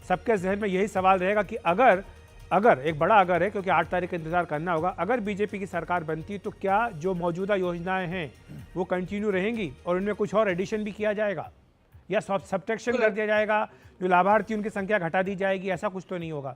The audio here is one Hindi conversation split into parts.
सबके जहन में यही सवाल रहेगा कि अगर अगर एक बड़ा अगर है, क्योंकि 8 तारीख का इंतजार करना होगा, अगर बीजेपी की सरकार बनती तो क्या जो मौजूदा योजनाएं हैं वो कंटिन्यू रहेंगी और उनमें कुछ और एडिशन भी किया जाएगा या सब्ट्रैक्शन कर दिया जाएगा, जो लाभार्थी उनकी संख्या घटा दी जाएगी, ऐसा कुछ तो नहीं होगा?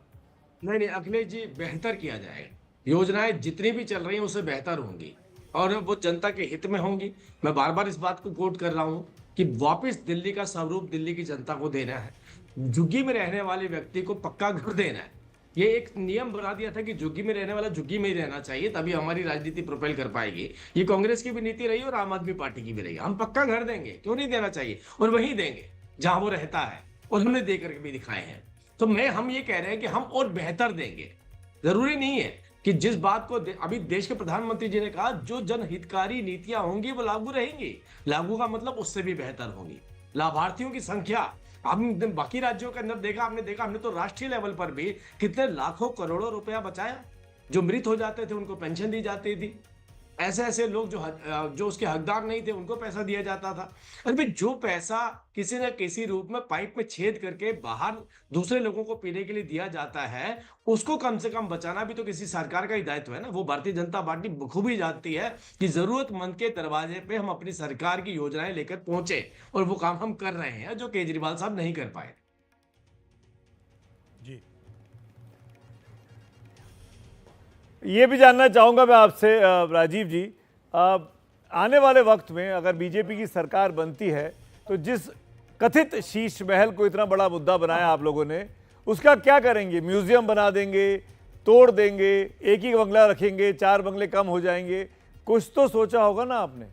नहीं नहीं अखिलेश जी, बेहतर किया जाएगा। योजनाएं जितनी भी चल रही हैं उससे बेहतर होंगी और वो जनता के हित में होंगी। मैं बार बार इस बात को कोट कर रहा हूं कि वापस दिल्ली का स्वरूप दिल्ली की जनता को देना है। झुग्गी में रहने वाले व्यक्ति को पक्का घर देना है। ये एक नियम बना दिया था कि झुग्गी में रहने वाला झुग्गी में ही रहना चाहिए, तभी हमारी राजनीति प्रोपेल कर पाएगी। ये कांग्रेस की भी नीति रही और आम आदमी पार्टी की भी रही। हम पक्का घर देंगे, क्यों नहीं देना चाहिए, और वही देंगे जहां वो रहता है, और हमने दे करके भी दिखाए हैं। तो हम ये कह रहे हैं कि हम और बेहतर देंगे। जरूरी नहीं है कि जिस बात को अभी देश के प्रधानमंत्री जी ने कहा, जो जनहितकारी नीतियां होंगी वो लागू रहेंगी। लागू का मतलब उससे भी बेहतर होंगी। लाभार्थियों की संख्या आपने बाकी राज्यों के अंदर देखा, हमने तो राष्ट्रीय लेवल पर भी कितने लाखों करोड़ों रुपया बचाया। जो मृत हो जाते थे उनको पेंशन दी जाती थी। ऐसे ऐसे लोग जो उसके हकदार नहीं थे उनको पैसा दिया जाता था। अरे भाई, जो पैसा किसी न किसी रूप में पाइप में छेद करके बाहर दूसरे लोगों को पीने के लिए दिया जाता है, उसको कम से कम बचाना भी तो किसी सरकार का ही दायित्व है ना। वो भारतीय जनता पार्टी बखूबी जानती है कि जरूरतमंद के दरवाजे पे हम अपनी सरकार की योजनाएं लेकर पहुंचे, और वो काम हम कर रहे हैं जो केजरीवाल साहब नहीं कर पाए। जी, ये भी जानना चाहूँगा मैं आपसे राजीव जी, आने वाले वक्त में अगर बीजेपी की सरकार बनती है तो जिस कथित शीश महल को इतना बड़ा मुद्दा बनाया आप लोगों ने, उसका क्या करेंगे? म्यूजियम बना देंगे, तोड़ देंगे, एक ही बंगला रखेंगे, 4 बंगले कम हो जाएंगे? कुछ तो सोचा होगा ना आपने।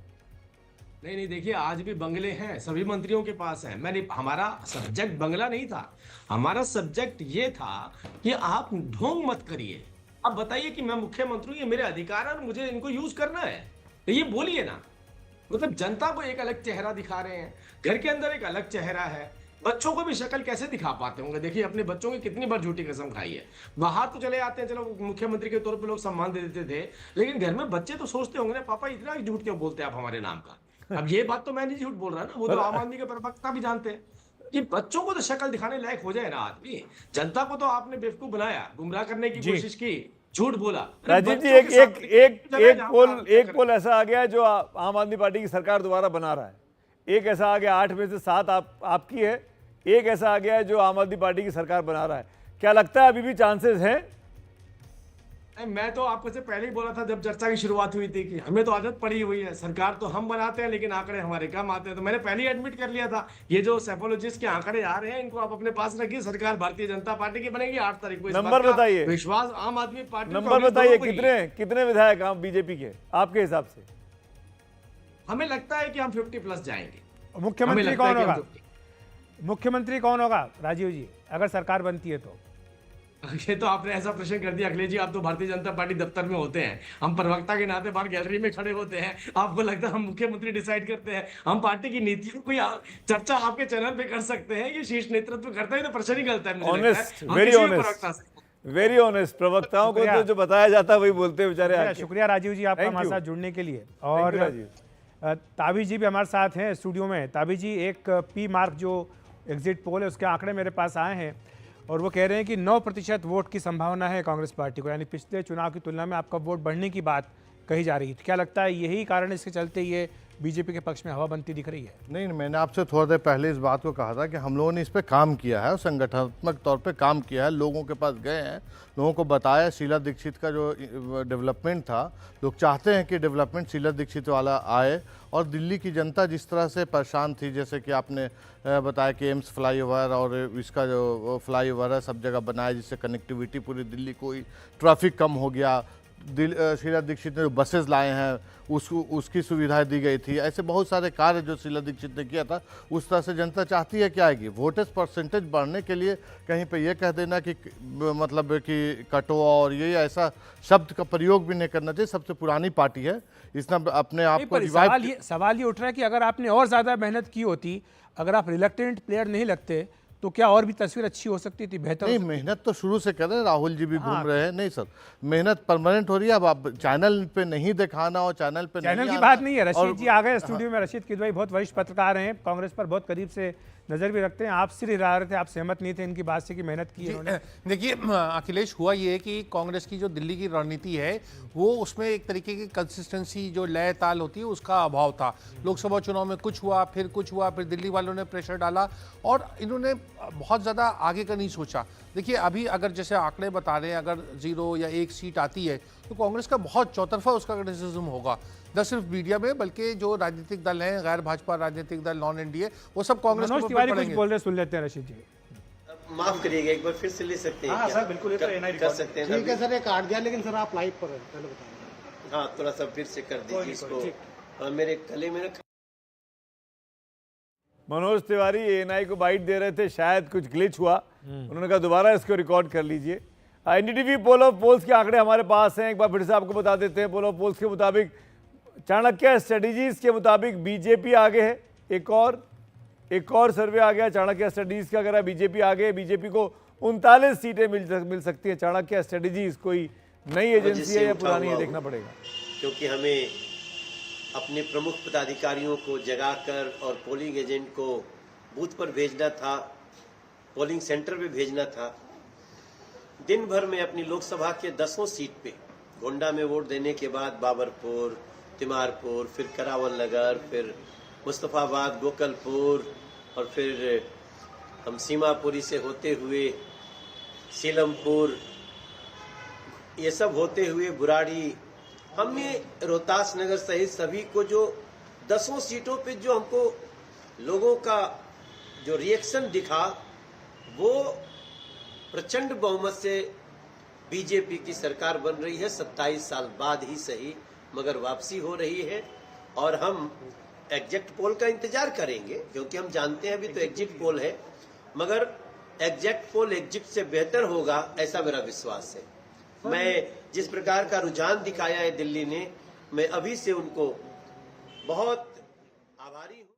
नहीं नहीं, देखिए आज भी बंगले हैं, सभी मंत्रियों के पास हैं। हमारा सब्जेक्ट बंगला नहीं था, हमारा सब्जेक्ट ये था कि आप ढोंग मत करिए। अब बताइए कि मैं मुख्यमंत्री हूं, ये मेरे अधिकार है और मुझे इनको यूज करना है, तो ये बोलिए ना। मतलब जनता को एक अलग चेहरा दिखा रहे हैं, घर के अंदर एक अलग चेहरा है। बच्चों को भी शक्ल कैसे दिखा पाते होंगे? देखिए अपने बच्चों की कितनी बार झूठी कसम खाई है। बाहर तो चले आते हैं, चलो मुख्यमंत्री के तौर पे लोग सम्मान दे देते थे, लेकिन घर में बच्चे तो सोचते होंगे ना, पापा इतना झूठ क्यों बोलते हैं आप हमारे नाम का। अब ये बात तो मैं नहीं झूठ बोल रहा ना, वो तो आम आदमी के प्रवक्ता भी जानते हैं कि बच्चों को तो शक्ल दिखाने लायक हो जाए ना आदमी। जनता को तो आपने बेवकूफ बनाया, गुमराह करने की कोशिश की, झूठ बोला। राजीव जी, एक पोल ऐसा आ गया है जो आम आदमी पार्टी की सरकार दोबारा बना रहा है। एक ऐसा आ गया 8 में से 7 आपकी है, एक ऐसा आ गया है जो आम आदमी पार्टी की सरकार बना रहा है। क्या लगता है अभी भी चांसेस हैं? मैं तो आपको से पहले ही बोला था जब चर्चा की शुरुआत हुई थी कि हमें तो आदत पड़ी हुई है, सरकार तो हम बनाते हैं लेकिन आंकड़े हमारे कम आते हैं। तो मैंने पहले ही एडमिट कर लिया था, ये जो सेफोलॉजिस्ट के आंकड़े आ रहे हैं इनको आप अपने पास रखिए। सरकार भारतीय जनता पार्टी की बनेगी 8 तारीख को। नंबर बताइए, विश्वास आम आदमी पार्टी, नंबर बताइए, कितने विधायक आप बीजेपी के आपके हिसाब से? हमें लगता है कि हम 50+ जाएंगे। मुख्यमंत्री कौन होगा? मुख्यमंत्री कौन होगा राजीव जी अगर सरकार बनती है तो? ये तो आपने ऐसा प्रश्न कर दिया अखिलेश जी, आप तो भारतीय जनता पार्टी दफ्तर में होते हैं, हम प्रवक्ता के नाते बाहर गैलरी में खड़े होते हैं। आपको लगता है हम मुख्यमंत्री डिसाइड करते हैं? हम पार्टी की नीतियों को चर्चा आपके चैनल पे कर सकते हैं, ये शीर्ष नेतृत्व करता है, तो प्रश्न ही गलता है। Honest, very honest. प्रवक्ताओं को तो जो बताया जाता है वही बोलते हैं बेचारे। शुक्रिया राजीव जी आपका हमारे साथ जुड़ने के लिए। और ताबी जी भी हमारे साथ हैं स्टूडियो में। ताबी जी, एक पी मार्क जो एग्जिट पोल है उसके आंकड़े मेरे पास आए हैं और वो कह रहे हैं कि 9% वोट की संभावना है कांग्रेस पार्टी को, यानी पिछले चुनाव की तुलना में आपका वोट बढ़ने की बात कही जा रही है। क्या लगता है यही कारण इसके चलते ये बीजेपी के पक्ष में हवा बनती दिख रही है? नहीं, मैंने आपसे थोड़ा देर पहले इस बात को कहा था कि हम लोगों ने इस पे काम किया है और संगठनात्मक तौर पे काम किया है, लोगों के पास गए हैं, लोगों को बताया। शीला दीक्षित का जो डेवलपमेंट था, लोग चाहते हैं कि डेवलपमेंट शीला दीक्षित वाला आए। और दिल्ली की जनता जिस तरह से परेशान थी, जैसे कि आपने बताया कि एम्स फ्लाईओवर और इसका जो फ्लाईओवर है सब जगह बनाया, जिससे कनेक्टिविटी पूरी दिल्ली को, ट्रैफिक कम हो गया। शीला दीक्षित ने जो बसेस लाए हैं उसकी सुविधाएं दी गई थी। ऐसे बहुत सारे कार्य जो शीला दीक्षित ने किया था, उस तरह से जनता चाहती है कि आएगी। वोटेज परसेंटेज बढ़ने के लिए कहीं पे ये कह देना कि मतलब कि कटो और ये ऐसा शब्द का प्रयोग भी नहीं करना चाहिए। सबसे पुरानी पार्टी है, इसने अपने आप को सवाल ये उठ रहा है कि अगर आपने और ज़्यादा मेहनत की होती, अगर आप रिलक्टेंट प्लेयर नहीं लगते, तो क्या और भी तस्वीर अच्छी हो सकती थी, बेहतर? नहीं, मेहनत तो शुरू से कर रहे हैं, राहुल जी भी घूम रहे हैं। नहीं सर, मेहनत परमानेंट हो रही है। अब आप चैनल पे नहीं दिखाना और चैनल की बात नहीं है। रशीद जी आ गए स्टूडियो में। रशीद किदवई बहुत वरिष्ठ पत्रकार हैं, कांग्रेस पर बहुत करीब से नज़र भी रखते हैं। आप सिर हिला रहे थे, आप सहमत नहीं थे इनकी बात से कि मेहनत की है इन्होंने। देखिए अखिलेश, हुआ ये है कि कांग्रेस की जो दिल्ली की रणनीति है वो उसमें एक तरीके की कंसिस्टेंसी जो लय ताल होती है उसका अभाव था। लोकसभा चुनाव में कुछ हुआ, फिर दिल्ली वालों ने प्रेशर डाला और इन्होंने बहुत ज़्यादा आगे का नहीं सोचा। देखिए अभी अगर जैसे आंकड़े बता रहे हैं, अगर 0 या 1 सीट आती है तो कांग्रेस का बहुत चौतरफा उसका क्रिटिसिज्म होगा, न सिर्फ मीडिया में बल्कि जो राजनीतिक दल हैं, गैर भाजपा राजनीतिक दल, नॉन एनडीए, वो सब कांग्रेस मनोज को तिवारी कुछ पड़ेंगे। बोल रहे, सुन लेते हैं रशीद जी। माफ करिएगा, एक बार फिर से ले सकते हैं? हाँ क्या? सर, बिल्कुल, ये तो एनआई कर रिकॉर्ड सकते हैं ठीक है अभी? सर, ये काट दिया, लेकिन सर आप लाइव पर हैं, पहले बताइए। हाँ, थोड़ा सा फिर से कर दीजिए इसको। और मेरे गले में मनोज तिवारी एएनआई को बाइट दे रहे थे, शायद कुछ ग्लिच हुआ, उन्होंने कहा दोबारा इसको रिकॉर्ड कर लीजिए। एनडीटीवी पोल ऑफ पोल्स के आंकड़े हमारे पास हैं, एक बार फिर से आपको बता देते हैं। पोल ऑफ पोल्स के मुताबिक चाणक्य स्ट्रेटेजीज के मुताबिक बीजेपी आगे है। एक और सर्वे आ गया चाणक्य स्ट्रेटेजीज का, अगर बीजेपी आगे, बीजेपी को 39 सीटें मिल सकती हैं। चाणक्य स्ट्रेटेजीज कोई नई एजेंसी है या पुरानी है, देखना पड़ेगा। क्योंकि हमें अपने प्रमुख पदाधिकारियों को जगाकर और पोलिंग एजेंट को बूथ पर भेजना था, पोलिंग सेंटर पे भेजना था। दिन भर में अपनी लोकसभा के 10 सीट पे गोंडा में वोट देने के बाद बाबरपुर, तिमारपुर, फिर करावल नगर, फिर मुस्तफाबाद, गोकलपुर और फिर हम सीमापुरी से होते हुए सीलमपुर, ये सब होते हुए बुराड़ी, हमने रोहतास नगर सहित सभी को जो 10 सीटों पे जो हमको लोगों का जो रिएक्शन दिखा, वो प्रचंड बहुमत से बीजेपी की सरकार बन रही है। 27 साल बाद ही सही, मगर वापसी हो रही है। और हम एग्जिट पोल का इंतजार करेंगे, क्योंकि हम जानते हैं अभी तो एग्जिट पोल है, मगर एग्जिट पोल एग्जिट से बेहतर होगा ऐसा मेरा विश्वास है। मैं जिस प्रकार का रुझान दिखाया है दिल्ली ने, मैं अभी से उनको बहुत आभारी हूँ।